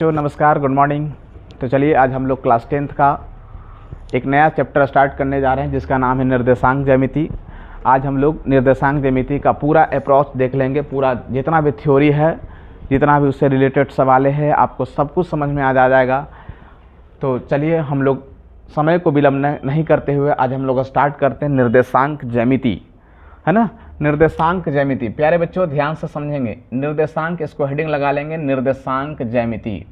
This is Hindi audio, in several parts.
तो नमस्कार, गुड मॉर्निंग। तो चलिए आज हम लोग क्लास 10th का एक नया चैप्टर स्टार्ट करने जा रहे हैं जिसका नाम है निर्देशांक ज्यामिति। आज हम लोग निर्देशांक ज्यामिति का पूरा अप्रोच देख लेंगे। पूरा जितना भी थ्योरी है, जितना भी उससे रिलेटेड सवाल है, आपको सब कुछ समझ में आ जाएगा। तो चलिए हम लोग समय को विलंब नहीं करते हुए आज हम लोग स्टार्ट करते हैं निर्देशांक ज्यामिति, है ना। निर्देशांक ज्यामिति प्यारे बच्चों ध्यान से समझेंगे। निर्देशांक, इसको हेडिंग लगा लेंगे निर्देशांक ज्यामिति।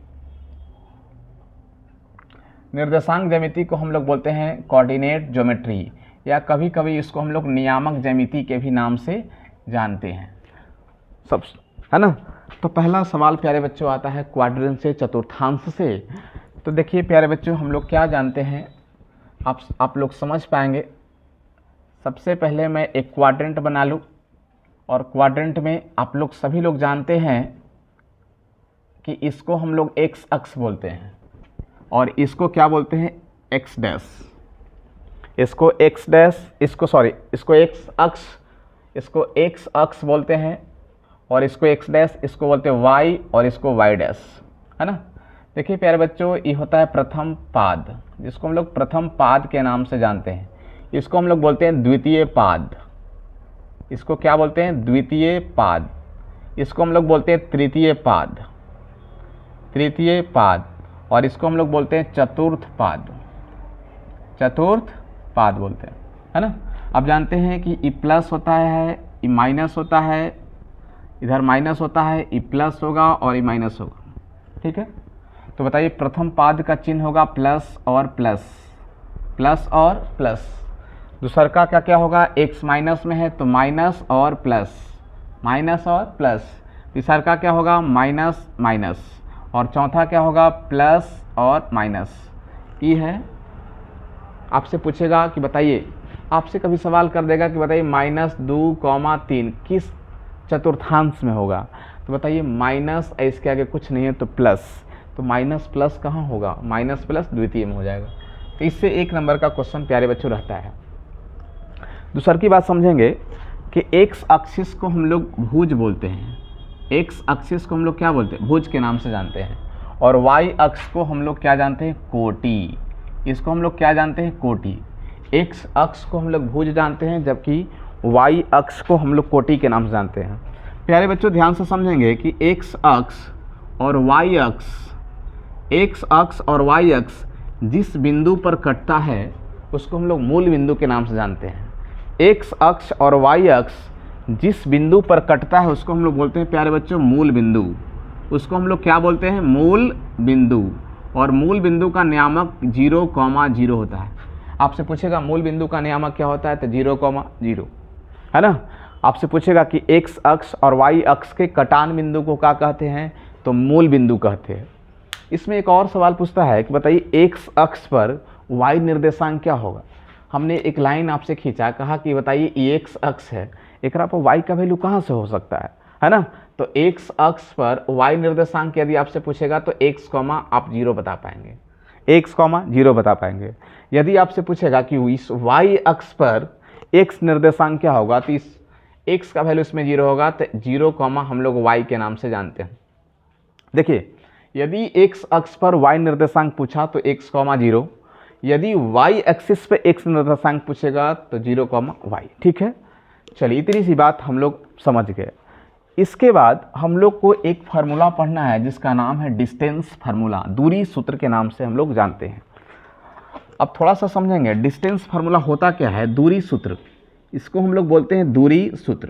निर्देशांक ज्यामिति को हम लोग बोलते हैं कोऑर्डिनेट ज्योमेट्री, या कभी कभी इसको हम लोग नियामक ज्यामिति के भी नाम से जानते हैं, सब, है ना। तो पहला सवाल प्यारे बच्चों आता है क्वाड्रेंट से, चतुर्थांश से। तो देखिए प्यारे बच्चों हम लोग क्या जानते हैं, आप लोग समझ पाएंगे। सबसे पहले मैं एक क्वाड्रेंट बना लूँ, और क्वाड्रेंट में आप लोग सभी लोग जानते हैं कि इसको हम लोग एक्स अक्ष बोलते हैं, और इसको क्या बोलते हैं, एक्स डैश। इसको एक्स डैश, इसको एक्स अक्ष बोलते हैं, और इसको एक्स डैश, इसको बोलते हैं वाई, और इसको वाई डैश, है ना। देखिए प्यारे बच्चों ये होता है प्रथम पाद, जिसको हम लोग प्रथम पाद के नाम से जानते हैं। इसको हम लोग बोलते हैं द्वितीय पाद। इसको क्या बोलते हैं, द्वितीय पाद। इसको हम लोग बोलते हैं तृतीय पाद, और इसको हम लोग बोलते हैं चतुर्थ पाद बोलते हैं, है ना। अब जानते हैं कि ई प्लस होता है, ई माइनस होता है, इधर माइनस होता है, ई प्लस होगा और ई माइनस होगा, ठीक है। तो बताइए प्रथम पाद का चिन्ह होगा प्लस और प्लस। दूसरा का क्या क्या होगा, एक्स माइनस में है तो माइनस और प्लस। तीसरा का क्या होगा, माइनस, और चौथा क्या होगा, प्लस और माइनस। ये है। आपसे पूछेगा कि बताइए, आपसे कभी सवाल कर देगा कि बताइए -2, 3 किस चतुर्थांश में होगा। तो बताइए माइनस, इसके आगे कुछ नहीं है तो प्लस, तो माइनस प्लस कहाँ होगा, माइनस प्लस द्वितीय में हो जाएगा। तो इससे 1 नंबर का क्वेश्चन प्यारे बच्चों रहता है। दूसर की बात समझेंगे कि एक्स एक्सिस को हम लोग भुज बोलते हैं। एक्स एक्सिस को हम लोग क्या बोलते हैं, भुज के नाम से जानते हैं। और वाई अक्ष को हम लोग क्या जानते हैं, कोटि। इसको हम लोग क्या जानते हैं, कोटि। एक्स अक्ष को हम लोग भुज जानते हैं, जबकि वाई अक्ष को हम लोग कोटि के नाम से जानते हैं। प्यारे बच्चों ध्यान से समझेंगे कि एक्स अक्ष और वाई अक्ष जिस बिंदु पर कटता है उसको हम लोग मूल बिंदु के नाम से जानते हैं। एक्स अक्ष और वाई अक्ष जिस बिंदु पर कटता है उसको हम लोग बोलते हैं प्यारे बच्चों मूल बिंदु। उसको हम लोग क्या बोलते हैं, मूल बिंदु। और मूल बिंदु का नियामक 0,0 होता है। आपसे पूछेगा मूल बिंदु का नियामक क्या होता है, तो 0,0, है ना। आपसे पूछेगा कि एक्स अक्ष और वाई अक्ष के कटान बिंदु को क्या कहते हैं, तो मूल बिंदु कहते हैं। इसमें एक और सवाल पूछता है कि बताइए एक्स अक्ष पर वाई निर्देशांक क्या होगा। हमने एक लाइन आपसे खींचा, कहा कि बताइए ये एक्स अक्ष है, एकरा पर वाई का वैल्यू कहाँ से हो सकता है ना। तो एक्स अक्ष पर वाई निर्देशांक यदि आपसे पूछेगा तो एक्स कॉमा आप 0 बता पाएंगे, यदि आपसे पूछेगा कि इस वाई अक्ष पर एक्स निर्देशांक क्या होगा, तो इस एक्स का वैल्यू इसमें 0 होगा, तो 0 कॉमा हम लोग वाई के नाम से जानते हैं। देखिए यदि एक्स अक्ष पर वाई निर्देशांक पूछा तो x, 0, यदि y एक्सिस पे x निर्देशांक पूछेगा तो 0, y, ठीक है। चलिए इतनी सी बात हम लोग समझ गए। इसके बाद हम लोग को एक फार्मूला पढ़ना है जिसका नाम है डिस्टेंस फार्मूला, दूरी सूत्र के नाम से हम लोग जानते हैं। अब थोड़ा सा समझेंगे डिस्टेंस फार्मूला होता क्या है, दूरी सूत्र। इसको हम लोग बोलते हैं दूरी सूत्र।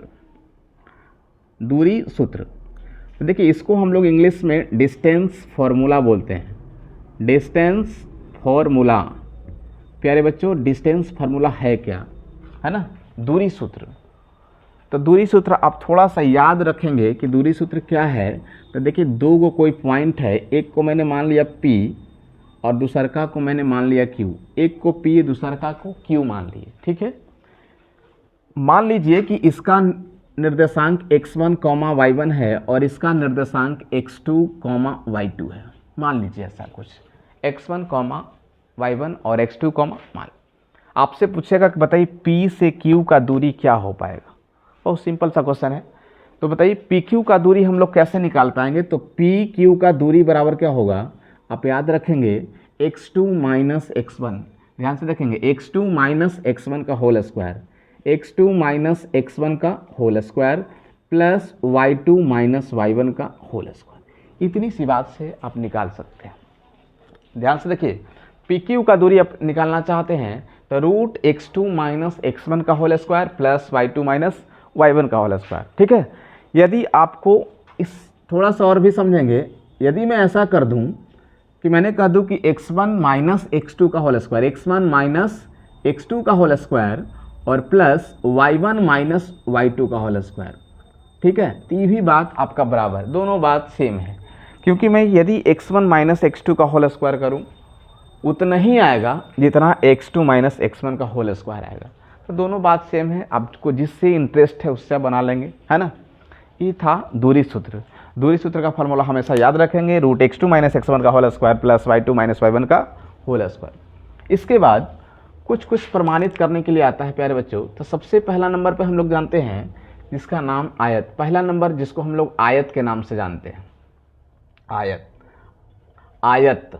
तो देखिए इसको हम लोग इंग्लिश में डिस्टेंस फार्मूला बोलते हैं, डिस्टेंस फार्मूला। प्यारे बच्चों डिस्टेंस फार्मूला है क्या, है ना, दूरी सूत्र। तो दूरी सूत्र आप थोड़ा सा याद रखेंगे कि दूरी सूत्र क्या है। तो देखिए दो कोई पॉइंट है, एक को मैंने मान लिया P और दूसरा को मैंने मान लिया Q। एक को P दूसरा को Q मान लिए, ठीक है। मान लीजिए कि इसका निर्देशांक x1, y1 है और इसका निर्देशांक x2, y2 है। मान लीजिए ऐसा कुछ x1, y1 और x2, मान। आपसे पूछेगा कि बताइए P से Q का दूरी क्या हो पाएगा। बहुत सिंपल सा क्वेश्चन है। तो बताइए पी क्यू का दूरी हम लोग कैसे निकाल पाएंगे? तो पी क्यू का दूरी बराबर क्या होगा, आप याद रखेंगे x2 माइनस x1, ध्यान से देखेंगे x2 माइनस x1 का whole square, x2 minus x1 का whole square plus y2 minus y1 का होल स्क्वायर। इतनी सी बात से आप निकाल सकते हैं। ध्यान से देखिए, पी क्यू का दूरी आप निकालना चाहते हैं तो रूट x2 माइनस x1 का whole square plus y2 minus y1 का होल स्क्वायर। ठीक है, यदि आपको इस थोड़ा सा और भी समझेंगे, यदि मैं ऐसा कर दूं कि मैंने कह दूं कि x1 माइनस x2 का whole square, x1 minus x2 का होल स्क्वायर और प्लस y1 माइनस y2 का होल स्क्वायर। ठीक है, तो ये भी बात आपका बराबर, दोनों बात सेम है, क्योंकि मैं यदि x1 माइनस x2 का होल स्क्वायर करूं उतना ही आएगा जितना x2 माइनस x1 का होल स्क्वायर आएगा। तो दोनों बात सेम है, आपको जिससे इंटरेस्ट है उससे बना लेंगे, है ना। ये था दूरी सूत्र। दूरी सूत्र का फॉर्मूला हमेशा याद रखेंगे, रूट x2 माइनस x1 का whole square plus y2 minus y1 का होल स्क्वायर। इसके बाद कुछ प्रमाणित करने के लिए आता है प्यारे बच्चों। तो सबसे पहला नंबर पे हम लोग जानते हैं जिसका नाम आयत, पहला नंबर जिसको हम लोग आयत के नाम से जानते हैं, आयत। आयत,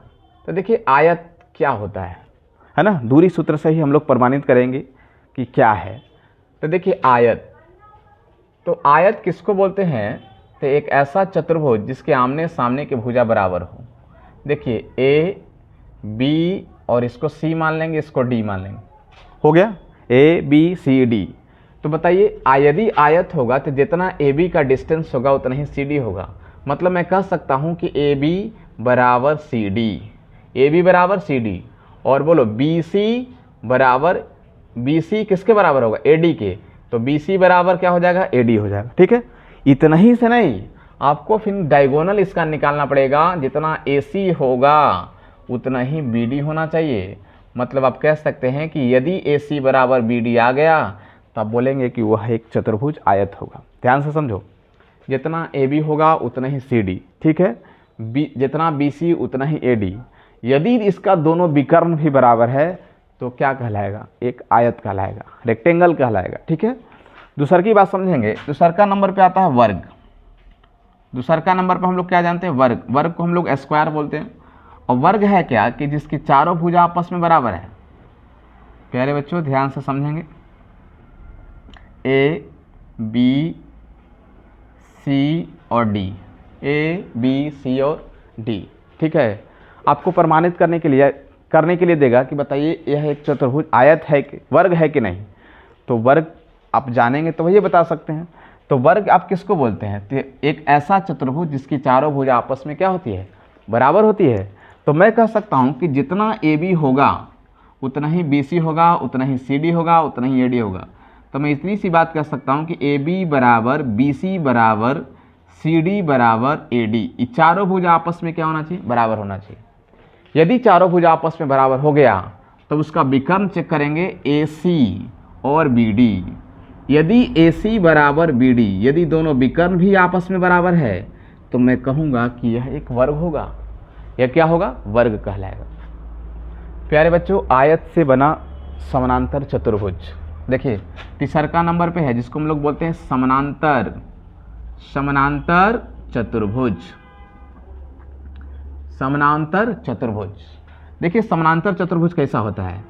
तो देखिए आयत क्या होता है ना, दूरी सूत्र से ही हम लोग प्रमाणित करेंगे कि क्या है। तो देखिए आयत, तो आयत किसको बोलते हैं? तो एक ऐसा चतुर्भुज जिसके आमने सामने के भुजा बराबर हो। देखिए ए बी और इसको सी मान लेंगे, इसको डी मान लेंगे, हो गया ए बी सी डी। तो बताइए यदि आयत होगा तो जितना ए बी का डिस्टेंस होगा उतना ही सी डी होगा। मतलब मैं कह सकता हूँ कि ए बी बराबर सी डी, ए बी बराबर सी डी, और बोलो बी सी बराबर, बी सी किसके बराबर होगा? ए डी के, तो बी सी बराबर क्या हो जाएगा? ए डी हो जाएगा। ठीक है, इतना ही से नहीं, आपको फिर डायगोनल इसका निकालना पड़ेगा, जितना ए सी होगा उतना ही बी डी होना चाहिए। मतलब आप कह सकते हैं कि यदि ए सी बराबर बी डी आ गया तो आप बोलेंगे कि वह एक चतुर्भुज आयत होगा। ध्यान से समझो, जितना ए बी होगा उतना ही सी डी, ठीक है, जितना बी सी उतना ही ए डी। यदि इसका दोनों विकर्ण भी बराबर है तो क्या कहलाएगा? एक आयत कहलाएगा, रेक्टेंगल कहलाएगा। ठीक है, दूसर की बात समझेंगे। दूसर का नंबर पे आता है वर्ग। दूसर का नंबर पे हम लोग क्या जानते हैं? वर्ग। वर्ग को हम लोग स्क्वायर बोलते हैं। और वर्ग है क्या? कि जिसकी चारों भुजा आपस में बराबर है। प्यारे बच्चों ध्यान से समझेंगे, ए बी सी और डी, ए बी सी और डी। ठीक है, आपको प्रमाणित करने के लिए देगा कि बताइए यह एक चतुर्भुज आयत है कि वर्ग है कि नहीं। तो वर्ग आप जानेंगे तो वही बता सकते हैं। तो वर्ग आप किसको बोलते हैं? तो एक ऐसा चतुर्भुज जिसकी चारों भुजा आपस में क्या होती है? बराबर होती है। तो मैं कह सकता हूं कि जितना ए बी होगा उतना ही बी सी होगा, उतना ही सी डी होगा, उतना ही ए डी होगा। तो मैं इतनी सी बात कह सकता हूं कि ए बी बराबर बी सी बराबर सी डी बराबर ए डी। ये चारों भुजा आपस में क्या होना चाहिए? बराबर होना चाहिए। यदि चारों भुजा आपस में बराबर हो गया तो उसका विकर्ण चेक करेंगे, ए सी और बी डी। यदि ए सी बराबर बी डी, यदि दोनों विकर्ण भी आपस में बराबर है तो मैं कहूँगा कि यह एक वर्ग होगा। यह क्या होगा? वर्ग कहलाएगा। प्यारे बच्चों, आयत से बना समानांतर चतुर्भुज। देखिए तीसरा नंबर पे है जिसको हम लोग बोलते हैं समानांतर, समानांतर चतुर्भुज। समानांतर चतुर्भुज। देखिए समानांतर चतुर्भुज कैसा होता है?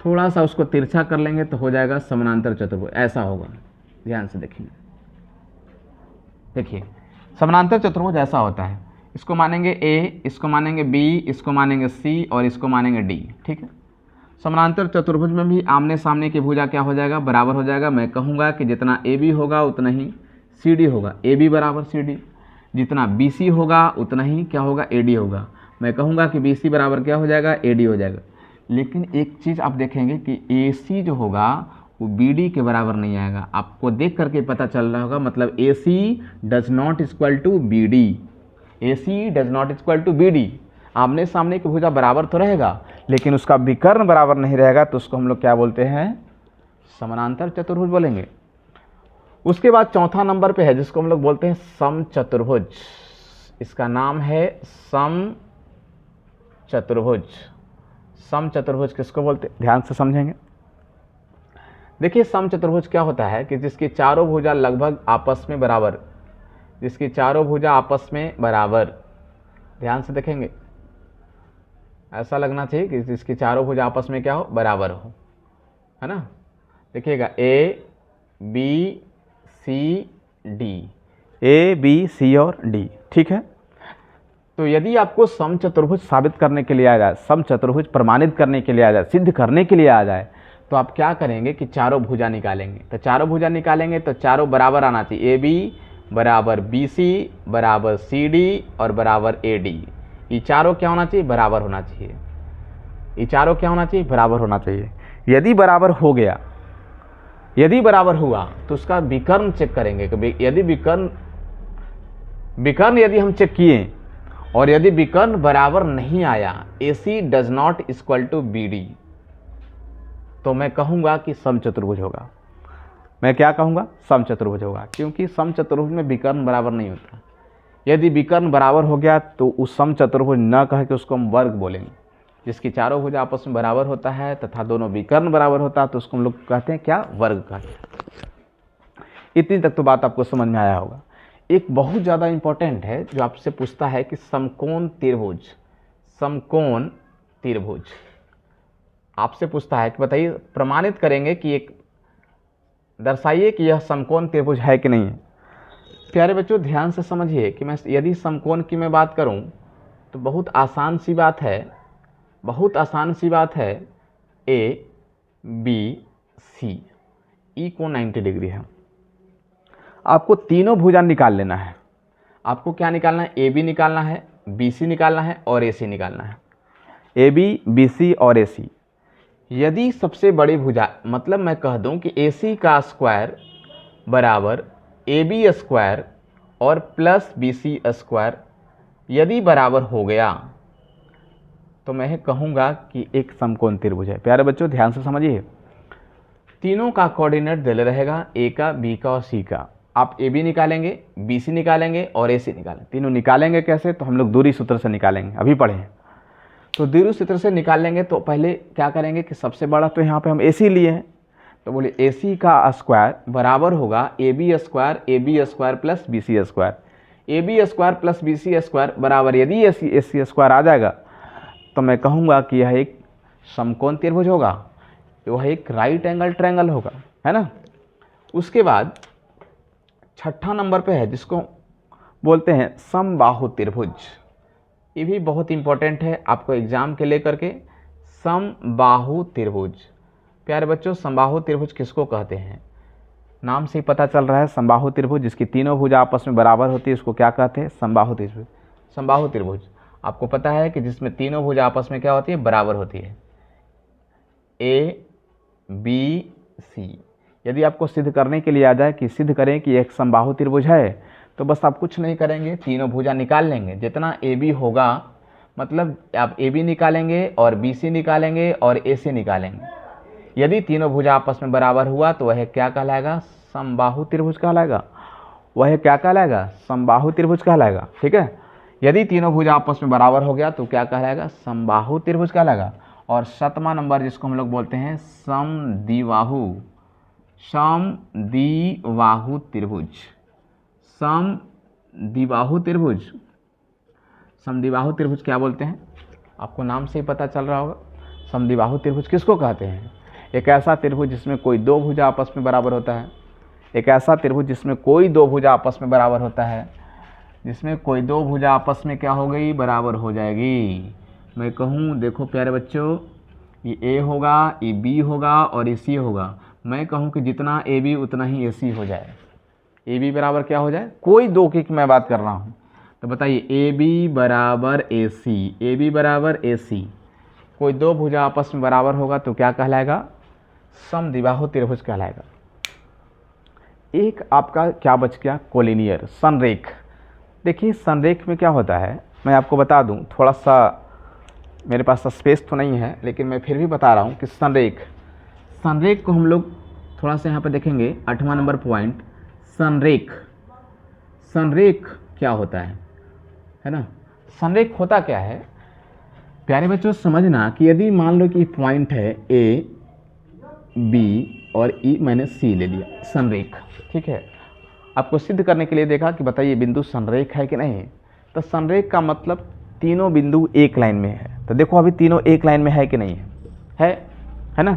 थोड़ा सा उसको तिरछा कर लेंगे तो हो जाएगा समानांतर चतुर्भुज, ऐसा होगा। ध्यान से देखेंगे, देखिए समानांतर चतुर्भुज ऐसा होता है। इसको मानेंगे ए, इसको मानेंगे बी, इसको मानेंगे सी और इसको मानेंगे डी। ठीक है, समानांतर चतुर्भुज में भी आमने सामने की भुजा क्या हो जाएगा? बराबर हो जाएगा। मैं कहूँगा कि जितना ए बी होगा उतना ही सी डी होगा, ए बी बराबर सी डी। जितना बी सी होगा उतना ही क्या होगा? ए डी होगा। मैं कहूँगा कि बी सी बराबर क्या हो जाएगा? ए डी हो जाएगा। लेकिन एक चीज़ आप देखेंगे कि ए सी जो होगा वो बी डी के बराबर नहीं आएगा। आपको देख करके पता चल रहा होगा, मतलब A C does not equal to B D, A C does not equal to B D. आमने सामने की भुजा बराबर तो रहेगा लेकिन उसका विकर्ण बराबर नहीं रहेगा, तो उसको हम लोग क्या बोलते हैं? समानांतर चतुर्भुज बोलेंगे। उसके बाद चौथा नंबर पे है जिसको हम लोग बोलते हैं समचतुर्भुज। इसका नाम है समचतुर्भुज। समचतुर्भुज किसको बोलते हैं? ध्यान से समझेंगे। देखिए समचतुर्भुज क्या होता है कि जिसकी चारों भुजा लगभग आपस में बराबर, जिसकी चारों भुजा आपस में बराबर, ध्यान से देखेंगे ऐसा लगना चाहिए कि जिसकी चारों भुजा आपस में क्या हो, बराबर हो, है ना। देखिएगा A B C D, A B C और डी, ठीक है। तो यदि आपको समचतुर्भुज साबित करने के लिए आ जाए, समचतुर्भुज प्रमाणित करने के लिए आ जाए, सिद्ध करने के लिए आ जाए, तो आप क्या करेंगे कि चारों भुजा निकालेंगे। तो चारों भुजा निकालेंगे तो चारों बराबर आना चाहिए, ए बी बराबर बी सी बराबर सी डी और बराबर ए डी। ये चारों क्या होना चाहिए, बराबर होना चाहिए। ये चारों क्या होना चाहिए, बराबर होना चाहिए। यदि बराबर हो गया, यदि बराबर हुआ तो उसका विकर्ण चेक करेंगे कि यदि विकर्ण यदि हम चेक किए और यदि विकर्ण बराबर नहीं आया, AC does not equal to BD, तो मैं कहूंगा कि समचतुर्भुज होगा। मैं क्या कहूंगा, समचतुर्भुज होगा, क्योंकि समचतुर्भुज में विकर्ण बराबर नहीं होता। यदि विकर्ण बराबर हो गया तो उस समचतुर्भुज न कह के उसको हम वर्ग बोलेंगे। जिसकी चारों भुजा आपस में बराबर होता है तथा दोनों विकर्ण बराबर होता है तो उसको हम लोग कहते हैं क्या, वर्ग कहते हैं। इतनी तक तो बात आपको समझ में आया होगा। एक बहुत ज़्यादा इंपॉर्टेंट है जो आपसे पूछता है कि समकोण त्रिभुज, समकोण त्रिभुज आपसे पूछता है कि बताइए, प्रमाणित करेंगे कि एक दर्शाइए कि यह समकोण त्रिभुज है कि नहीं है। प्यारे बच्चों ध्यान से समझिए कि मैं यदि समकोण की मैं बात करूं तो बहुत आसान सी बात है, बहुत आसान सी बात है। ए बी सी, ई कोण 90 डिग्री है। आपको तीनों भुजा निकाल लेना है। आपको क्या निकालना है, ए बी निकालना है, बी सी निकालना है और ए सी निकालना है। ए बी सी और ए सी। यदि सबसे बड़ी भुजा, मतलब मैं कह दूं कि ए सी का स्क्वायर बराबर ए बी स्क्वायर और प्लस बी सी स्क्वायर यदि बराबर हो गया तो मैं कहूँगा कि एक समकोण त्रिभुज है। प्यारे बच्चों ध्यान से समझिए, तीनों का कोऑर्डिनेट दिल रहेगा, ए का, बी का और सी का। आप ए बी निकालेंगे, बी सी निकालेंगे और ए सी निकालेंगे। तीनों निकालेंगे कैसे, तो हम लोग दूरी सूत्र से निकालेंगे, अभी पढ़े। तो दूरी सूत्र से निकाल लेंगे तो पहले क्या करेंगे कि सबसे बड़ा तो यहाँ पे हम ए सी लिए हैं, तो बोले ए सी का स्क्वायर बराबर होगा A B square plus B C square. A B square plus B C square बराबर यदि ए सी स्क्वायर आ जाएगा तो मैं कहूँगा कि यह एक समकोण त्रिभुज होगा, वह एक राइट एंगल ट्रायंगल होगा, है ना। उसके बाद छठा नंबर पे है जिसको बोलते हैं समबाहु त्रिभुज। ये भी बहुत इंपॉर्टेंट है आपको एग्जाम के लेकर के, समबाहु त्रिभुज। प्यारे बच्चों समबाहु त्रिभुज किसको कहते हैं, नाम से ही पता चल रहा है, समबाहु त्रिभुज जिसकी तीनों भुजा आपस में बराबर होती है उसको क्या कहते हैं, समबाहु त्रिभुज। समबाहु त्रिभुज आपको पता है कि जिसमें तीनों भुजा आपस में क्या होती है, बराबर होती है, ए बी सी। यदि आपको सिद्ध करने के लिए आ जाए कि सिद्ध करें कि एक समबाहु त्रिभुज है, तो बस आप कुछ नहीं करेंगे, तीनों भुजा निकाल लेंगे। जितना ए बी होगा, मतलब आप ए बी निकालेंगे और बी सी निकालेंगे और ए सी निकालेंगे। यदि तीनों भुजा आपस में बराबर हुआ तो वह क्या कहलाएगा, समबाहु त्रिभुज कहलाएगा। वह क्या कहलाएगा, समबाहु त्रिभुज कहलाएगा, ठीक है। यदि तीनों भुजा आपस में बराबर हो गया तो क्या कहलाएगा, समबाहु त्रिभुज कहलाएगा। और सातवां नंबर जिसको हम लोग बोलते हैं समद्विबाहु, समद्विबाहु त्रिभुज, समद्विबाहु त्रिभुज। समद्विबाहु त्रिभुज क्या बोलते हैं, आपको नाम से ही पता चल रहा होगा। समद्विबाहु त्रिभुज किसको कहते हैं, एक ऐसा त्रिभुज जिसमें कोई दो भुजा आपस में बराबर होता है। एक ऐसा त्रिभुज जिसमें कोई दो भुजा आपस में बराबर होता है, जिसमें कोई दो भुजा आपस में क्या हो गई, बराबर हो जाएगी। मैं कहूँ देखो प्यारे बच्चों, ये ए होगा, ये बी होगा और ये सी होगा। मैं कहूँ कि जितना ए बी उतना ही ए सी हो जाए। ए बी बराबर क्या हो जाए, कोई दो की मैं बात कर रहा हूँ, तो बताइए ए बी बराबर ए सी, ए बी बराबर ए सी। कोई दो भुजा आपस में बराबर होगा तो क्या कहलाएगा, समद्विबाहु त्रिभुज कहलाएगा। एक आपका क्या बच गया, कोलिनियर, संरेख। देखिए संरेख में क्या होता है, मैं आपको बता दूं, थोड़ा सा मेरे पास स्पेस तो नहीं है लेकिन मैं फिर भी बता रहा हूं कि संरेख, संरेख को हम लोग थोड़ा सा यहाँ पे देखेंगे। 8वां नंबर पॉइंट, संरेख। संरेख क्या होता है ना। संरेख होता क्या है, प्यारे बच्चों समझना कि यदि मान लो कि पॉइंट है ए बी और ई मैंने सी ले लिया, संरेख। ठीक है, आपको सिद्ध करने के लिए देखा कि बताइए बिंदु संरेख है कि नहीं। तो संरेख का मतलब तीनों बिंदु एक लाइन में है। तो देखो अभी तीनों एक लाइन में है कि नहीं है ना।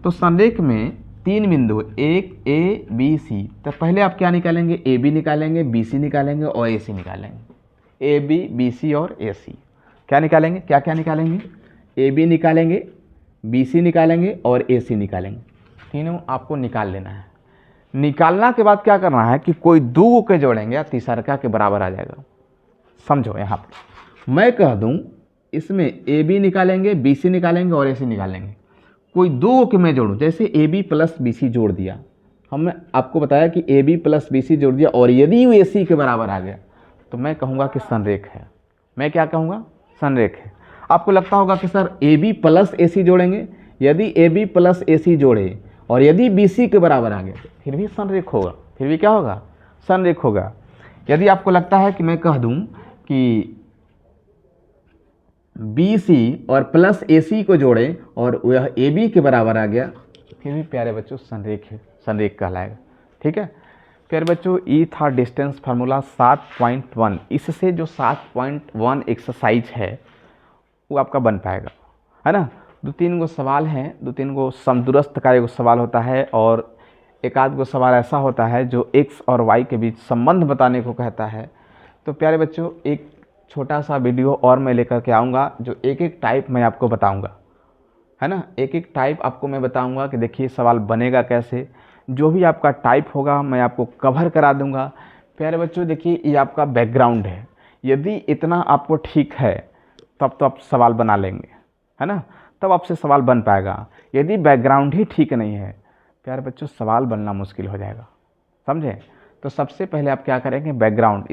तो संरेख में तीन बिंदु, एक ए बी सी। तो पहले आप क्या निकालेंगे, ए बी निकालेंगे, बी सी निकालेंगे और ए सी निकालेंगे। ए बी बी सी और ए सी क्या निकालेंगे, क्या क्या निकालेंगे, ए बी निकालेंगे, बी सी निकालेंगे और ए सी निकालेंगे। तीनों आपको निकाल लेना है। निकालना के बाद क्या करना है कि कोई दो के जोड़ेंगे या तीसरा के बराबर आ जाएगा। समझो, यहाँ पर मैं कह दूं इसमें ए बी निकालेंगे, बी सी निकालेंगे और ए सी निकालेंगे। कोई दो के मैं जोड़ूं, जैसे A B plus B C जोड़ दिया, हमने आपको बताया कि A B plus B C जोड़ दिया और यदि वो ए सी के बराबर आ गया तो मैं कहूँगा कि संरेख है। मैं क्या कहूँगा, संरेख है। आपको लगता होगा कि सर ए बी प्लस ए सी जोड़ेंगे, यदि ए बी प्लस ए सी जोड़े और यदि बी सी के बराबर आ गया फिर भी संरेख होगा, फिर भी क्या होगा, संरेख होगा। यदि आपको लगता है कि मैं कह दूं कि बी सी और प्लस ए सी को जोड़े और वह ए बी के बराबर आ गया फिर भी प्यारे बच्चों संरेख है, संरेख कहलाएगा। ठीक है प्यारे बच्चों, ये था डिस्टेंस फार्मूला 7.1। इससे जो 7.1 एक्सरसाइज है वो आपका बन पाएगा, है ना। दो तीन गो सवाल हैं, दो तीन गो समदूरस्थ का एक सवाल होता है और एक आध गो सवाल ऐसा होता है जो एक्स और वाई के बीच संबंध बताने को कहता है। तो प्यारे बच्चों, एक छोटा सा वीडियो और मैं लेकर के आऊँगा जो एक एक टाइप मैं आपको बताऊँगा, है ना। एक एक टाइप आपको मैं बताऊँगा कि देखिए सवाल बनेगा कैसे। जो भी आपका टाइप होगा मैं आपको कवर करा दूँगा। प्यारे बच्चों देखिए, ये आपका बैकग्राउंड है। यदि इतना आपको ठीक है तब तो आप सवाल बना लेंगे, है ना, तब आपसे सवाल बन पाएगा। यदि बैकग्राउंड ही ठीक नहीं है प्यारे बच्चों, सवाल बनना मुश्किल हो जाएगा, समझे। तो सबसे पहले आप क्या करेंगे, बैकग्राउंड,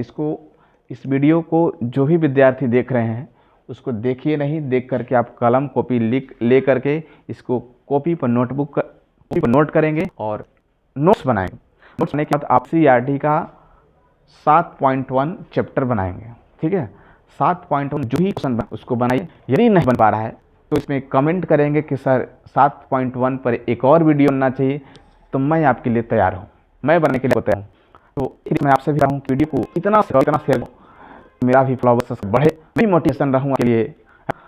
इस वीडियो को जो भी विद्यार्थी देख रहे हैं उसको देखिए नहीं, देख करके आप कलम कॉपी ले करके इसको कॉपी पर नोट करेंगे और नोट्स बनाएंगे। नोट्स बनाने के बाद आप CRT का 7.1 चैप्टर बनाएंगे। ठीक है, 7.1 जो भी क्वेश्चन उसको बनाइए। यदि नहीं बन पा रहा है तो इसमें कमेंट करेंगे कि सर 7.1 पर एक और वीडियो बनना चाहिए, तो मैं आपके लिए तैयार हूँ, मैं बनने के लिए तैयार हूँ। तो मैं आपसे भी चाहूँ कि वीडियो को इतना शेयर करो, मेरा भी फॉलोवर्स बढ़े, मैं मोटिवेशन रहूँगा के लिए।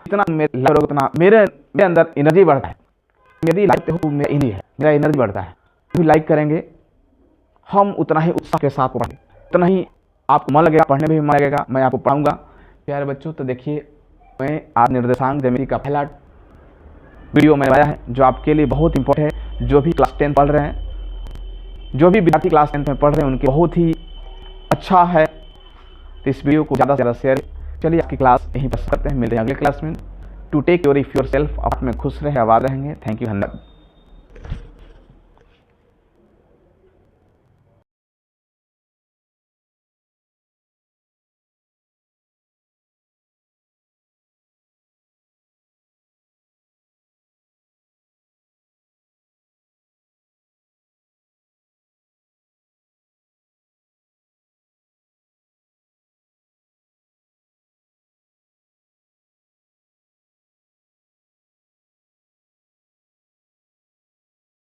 इतना मेरे अंदर एनर्जी बढ़ता है। यदि लाइक हो मेरा एनर्जी बढ़ता है, तो लाइक करेंगे हम उतना ही उत्साह के साथ पढ़ेंगे, उतना ही आपको मन लगेगा, पढ़ने में भी मन लगेगा, मैं आपको पढ़ाऊँगा। प्यारे बच्चों, तो देखिए मैं आज निर्देशांक ज्यामिति का पहला वीडियो मैंने बनाया है जो आपके लिए बहुत इंपॉर्टेंट है। जो भी क्लास 10 पढ़ रहे हैं, जो भी विद्यार्थी क्लास 10 में पढ़ रहे हैं उनके बहुत ही अच्छा है। तो इस वीडियो को ज़्यादा से ज़्यादा शेयर। चलिए आपकी क्लास यहीं पर करते हैं, मिलते हैं अगले क्लास में। To take your if yourself, आप में खुश रहे, आबाद रहेंगे। थैंक यू, धन्यवाद।